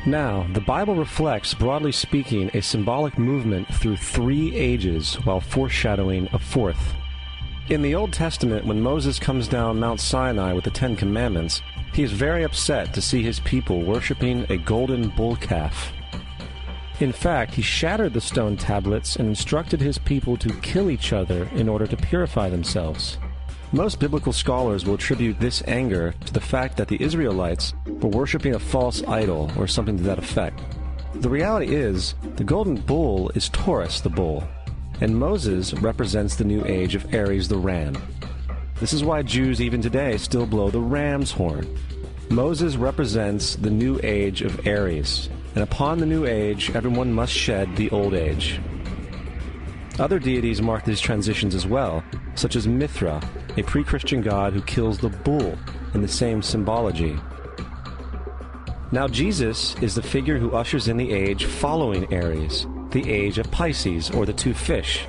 Now, the Bible reflects, broadly speaking, a symbolic movement through 3 ages while foreshadowing a 4th. In the Old Testament, when Moses comes down Mount Sinai with the 10 Commandments, he is very upset to see his people worshiping a golden bull calf. In fact, he shattered the stone tablets and instructed his people to kill each other in order to purify themselves. Most biblical scholars will attribute this anger to the fact that the Israelites were worshiping a false idol or something to that effect. The reality is, the golden bull is Taurus the bull, and Moses represents the new age of Aries the ram. This is why Jews even today still blow the ram's horn. Moses represents the new age of Aries, and upon the new age, everyone must shed the old age. Other deities mark these transitions as well, such as Mithra, a pre-Christian god who kills the bull in the same symbology. Now Jesus is the figure who ushers in the age following Aries, the age of Pisces, or the 2 fish.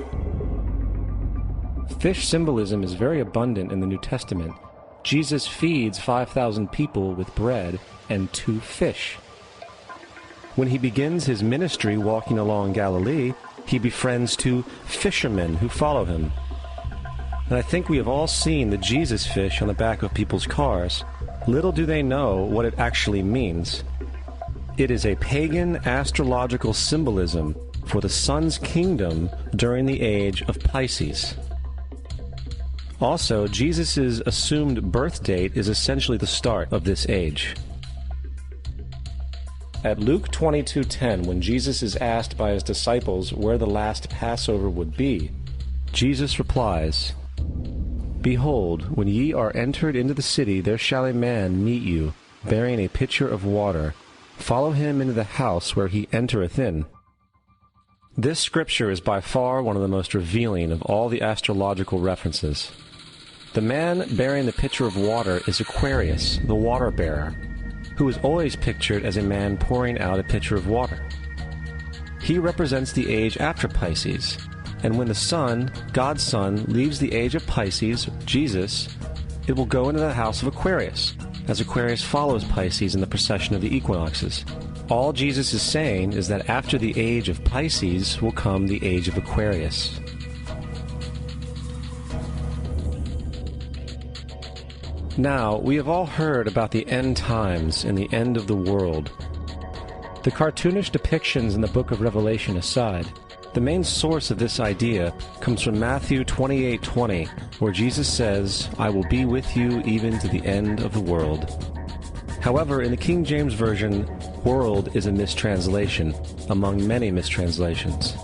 Fish symbolism is very abundant in the New Testament. Jesus feeds 5,000 people with bread and 2 fish. When he begins his ministry walking along Galilee, he befriends 2 fishermen who follow him. And I think we have all seen the Jesus fish on the back of people's cars. Little do they know what it actually means. It is a pagan astrological symbolism for the sun's kingdom during the age of Pisces. Also, Jesus' assumed birth date is essentially the start of this age. At Luke 22:10, when Jesus is asked by his disciples where the last Passover would be, Jesus replies, "Behold, when ye are entered into the city, there shall a man meet you, bearing a pitcher of water. Follow him into the house where he entereth in." This scripture is by far one of the most revealing of all the astrological references. The man bearing the pitcher of water is Aquarius, the water bearer, who is always pictured as a man pouring out a pitcher of water. He represents the age after Pisces, and when the sun, God's Son, leaves the age of Pisces, Jesus, it will go into the house of Aquarius, as Aquarius follows Pisces in the precession of the equinoxes. All Jesus is saying is that after the age of Pisces will come the age of Aquarius. Now, we have all heard about the end times and the end of the world. The cartoonish depictions in the book of Revelation aside, the main source of this idea comes from Matthew 28:20, where Jesus says, "I will be with you even to the end of the world." However, in the King James Version, world is a mistranslation, among many mistranslations.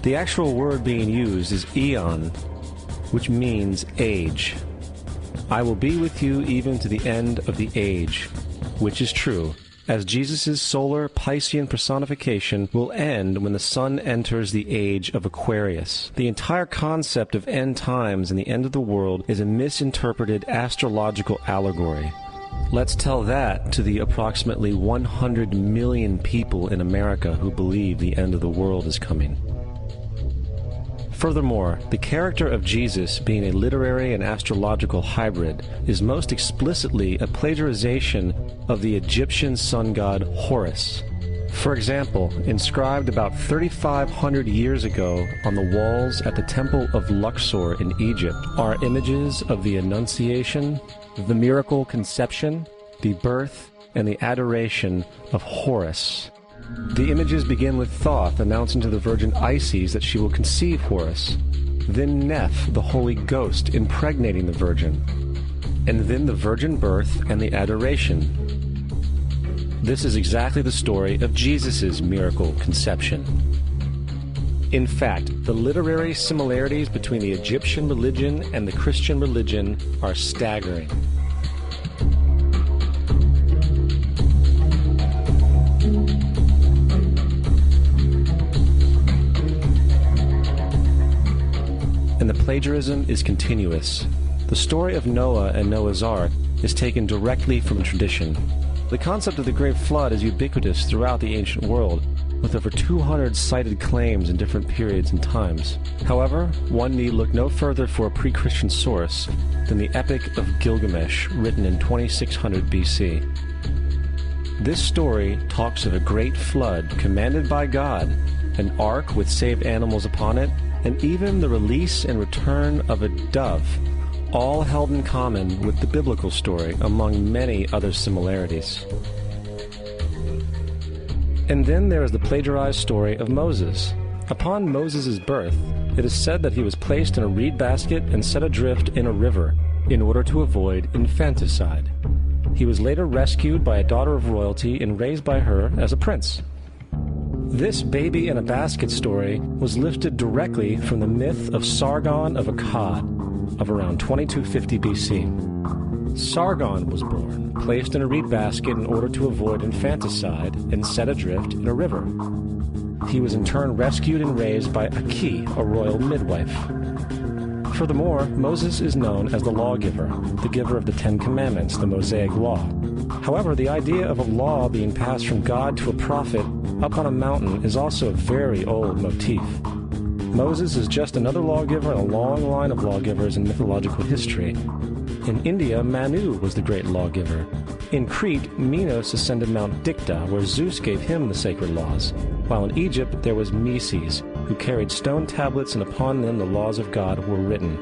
The actual word being used is eon, which means age. I will be with you even to the end of the age, which is true, as Jesus' solar Piscean personification will end when the sun enters the age of Aquarius. The entire concept of end times and the end of the world is a misinterpreted astrological allegory. Let's tell that to the approximately 100 million people in America who believe the end of the world is coming. Furthermore, the character of Jesus being a literary and astrological hybrid is most explicitly a plagiarization of the Egyptian sun god Horus. For example, inscribed about 3,500 years ago on the walls at the Temple of Luxor in Egypt are images of the Annunciation, the miracle conception, the birth, and the adoration of Horus. The images begin with Thoth announcing to the Virgin Isis that she will conceive Horus, then Neph, the Holy Ghost, impregnating the Virgin, and then the virgin birth and the adoration. This is exactly the story of Jesus' miracle conception. In fact, the literary similarities between the Egyptian religion and the Christian religion are staggering. And the plagiarism is continuous. The story of Noah and Noah's Ark is taken directly from tradition. The concept of the Great Flood is ubiquitous throughout the ancient world, with over 200 cited claims in different periods and times. However, one need look no further for a pre-Christian source than the Epic of Gilgamesh, written in 2600 BC. This story talks of a great flood commanded by God, an ark with saved animals upon it, and even the release and return of a dove, all held in common with the biblical story among many other similarities. And then there is the plagiarized story of Moses. Upon Moses' birth, it is said that he was placed in a reed basket and set adrift in a river in order to avoid infanticide. He was later rescued by a daughter of royalty and raised by her as a prince. This baby in a basket story was lifted directly from the myth of Sargon of Akkad of around 2250 BC. Sargon was born, placed in a reed basket in order to avoid infanticide, and set adrift in a river. He was in turn rescued and raised by Aki, a royal midwife. Furthermore, Moses is known as the lawgiver, the giver of the Ten Commandments, the Mosaic Law. However, the idea of a law being passed from God to a prophet up on a mountain is also a very old motif. Moses is just another lawgiver in a long line of lawgivers in mythological history. In India, Manu was the great lawgiver. In Crete, Minos ascended Mount Dicta, where Zeus gave him the sacred laws, while in Egypt there was Meses, who carried stone tablets and upon them the laws of God were written.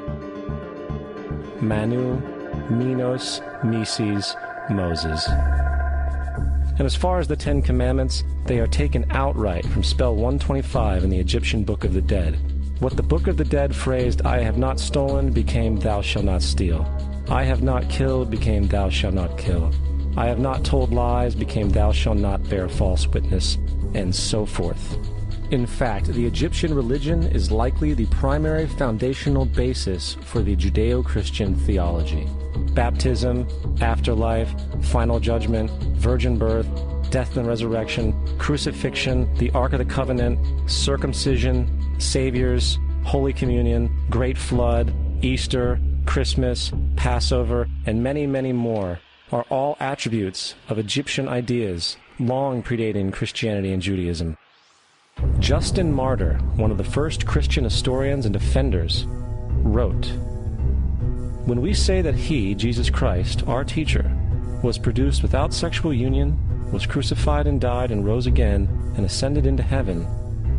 Manu, Minos, Meses, Moses. And as far as the Ten Commandments, they are taken outright from spell 125 in the Egyptian Book of the Dead. What the Book of the Dead phrased, "I have not stolen," became "Thou shalt not steal." "I have not killed," became "Thou shalt not kill." "I have not told lies," became "Thou shalt not bear false witness," and so forth. In fact, the Egyptian religion is likely the primary foundational basis for the Judeo-Christian theology. Baptism, afterlife, final judgment, virgin birth, death and resurrection, crucifixion, the Ark of the Covenant, circumcision, saviors, Holy Communion, Great Flood, Easter, Christmas, Passover, and many, many more are all attributes of Egyptian ideas long predating Christianity and Judaism. Justin Martyr, one of the first Christian historians and defenders, wrote, "When we say that he, Jesus Christ, our teacher, was produced without sexual union, was crucified and died and rose again and ascended into heaven,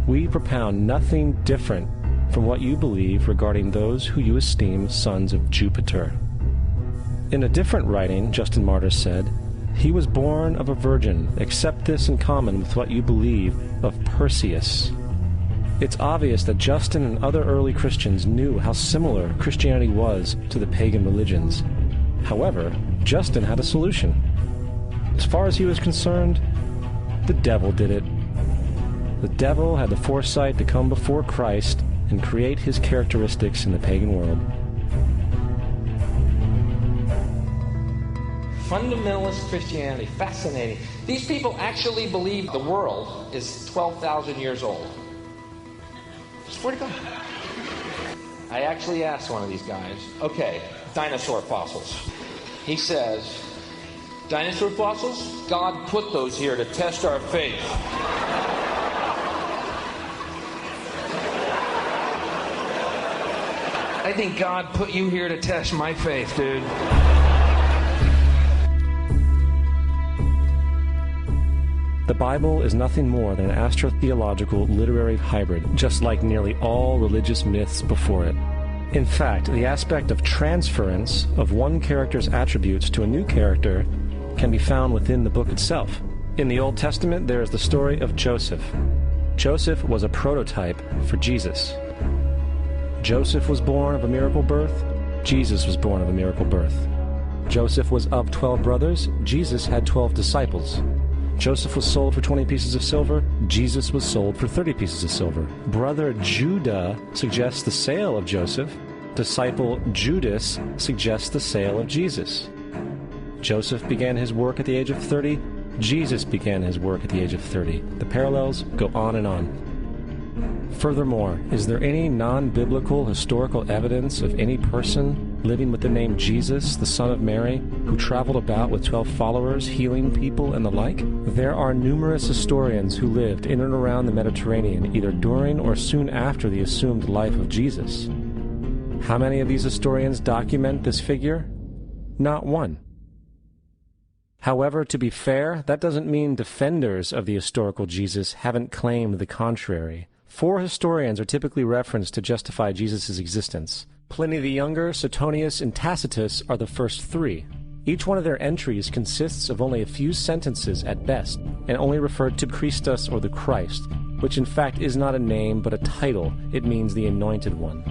we propound nothing different from what you believe regarding those who you esteem sons of Jupiter." In a different writing, Justin Martyr said, "He was born of a virgin, except this in common with what you believe of Perseus." It's obvious that Justin and other early Christians knew how similar Christianity was to the pagan religions. However, Justin had a solution. As far as he was concerned, the devil did it. The devil had the foresight to come before Christ and create his characteristics in the pagan world. Fundamentalist Christianity, fascinating. These people actually believe the world is 12,000 years old. Swear to God. I actually asked one of these guys, okay, dinosaur fossils. He says, dinosaur fossils? God put those here to test our faith. I think God put you here to test my faith, dude. The Bible is nothing more than an astrotheological literary hybrid, just like nearly all religious myths before it. In fact, the aspect of transference of one character's attributes to a new character can be found within the book itself. In the Old Testament, there is the story of Joseph. Joseph was a prototype for Jesus. Joseph was born of a miracle birth. Jesus was born of a miracle birth. Joseph was of 12 brothers. Jesus had 12 disciples. Joseph was sold for 20 pieces of silver. Jesus was sold for 30 pieces of silver. Brother Judah suggests the sale of Joseph. Disciple Judas suggests the sale of Jesus. Joseph began his work at the age of 30. Jesus began his work at the age of 30. The parallels go on and on. Furthermore, is there any non-biblical historical evidence of any person living with the name Jesus, the son of Mary, who traveled about with 12 followers, healing people and the like? There are numerous historians who lived in and around the Mediterranean, either during or soon after the assumed life of Jesus. How many of these historians document this figure? Not one. However, to be fair, that doesn't mean defenders of the historical Jesus haven't claimed the contrary. 4 historians are typically referenced to justify Jesus' existence. Pliny the Younger, Suetonius, and Tacitus are the first 3. Each one of their entries consists of only a few sentences at best, and only refer to Christus or the Christ, which in fact is not a name but a title. It means the Anointed One.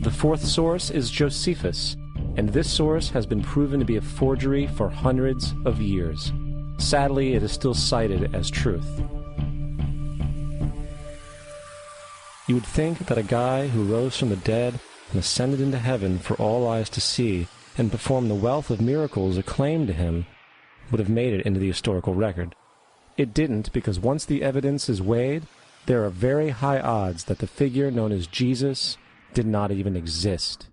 The 4th source is Josephus, and this source has been proven to be a forgery for hundreds of years. Sadly, it is still cited as truth. You would think that a guy who rose from the dead and ascended into heaven for all eyes to see and performed the wealth of miracles acclaimed to him would have made it into the historical record. It didn't, because once the evidence is weighed, there are very high odds that the figure known as Jesus did not even exist.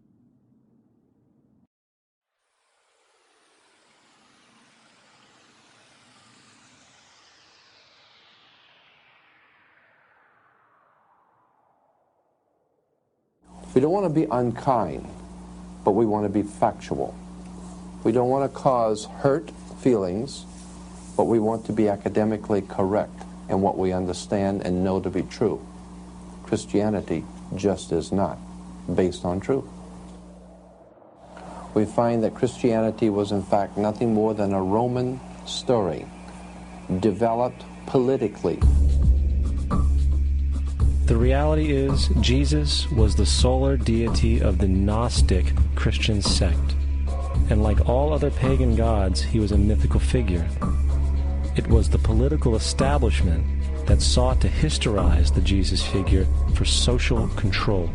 We don't want to be unkind, but we want to be factual. We don't want to cause hurt feelings, but we want to be academically correct in what we understand and know to be true. Christianity just is not based on truth. We find that Christianity was in fact nothing more than a Roman story, developed politically. The reality is, Jesus was the solar deity of the Gnostic Christian sect, and like all other pagan gods, he was a mythical figure. It was the political establishment that sought to historize the Jesus figure for social control.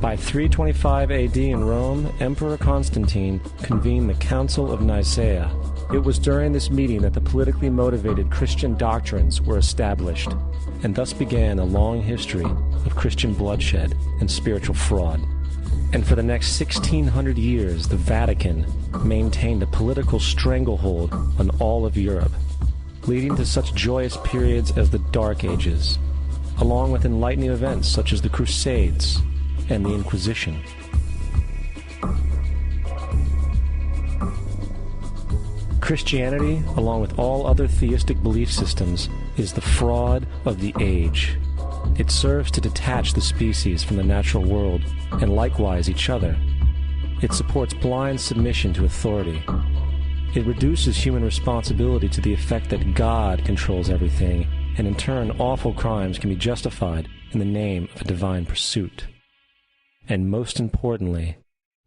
By 325 AD in Rome, Emperor Constantine convened the Council of Nicaea. It was during this meeting that the politically motivated Christian doctrines were established, and thus began a long history of Christian bloodshed and spiritual fraud. And for the next 1600 years, the Vatican maintained a political stranglehold on all of Europe, leading to such joyous periods as the Dark Ages, along with enlightening events such as the Crusades and the Inquisition. Christianity, along with all other theistic belief systems, is the fraud of the age. It serves to detach the species from the natural world, and likewise each other. It supports blind submission to authority. It reduces human responsibility to the effect that God controls everything, and in turn awful crimes can be justified in the name of a divine pursuit. And most importantly,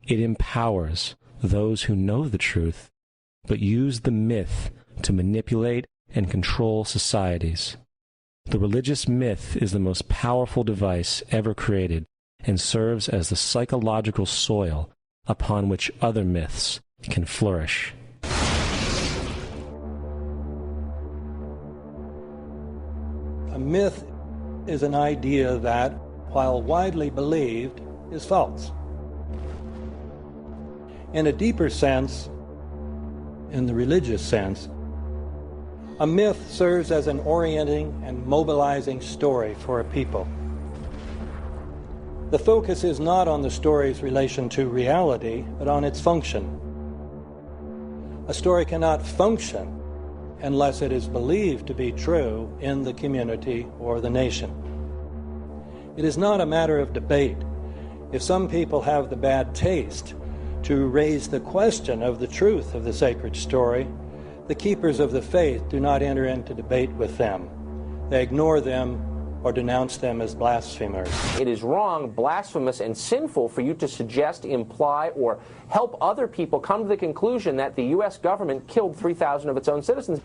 it empowers those who know the truth but use the myth to manipulate and control societies. The religious myth is the most powerful device ever created and serves as the psychological soil upon which other myths can flourish. A myth is an idea that, while widely believed, is false. In a deeper sense, in the religious sense, a myth serves as an orienting and mobilizing story for a people. The focus is not on the story's relation to reality, but on its function. A story cannot function unless it is believed to be true in the community or the nation. It is not a matter of debate. If some people have the bad taste to raise the question of the truth of the sacred story, the keepers of the faith do not enter into debate with them. They ignore them or denounce them as blasphemers. It is wrong, blasphemous, and sinful for you to suggest, imply, or help other people come to the conclusion that the U.S. government killed 3,000 of its own citizens.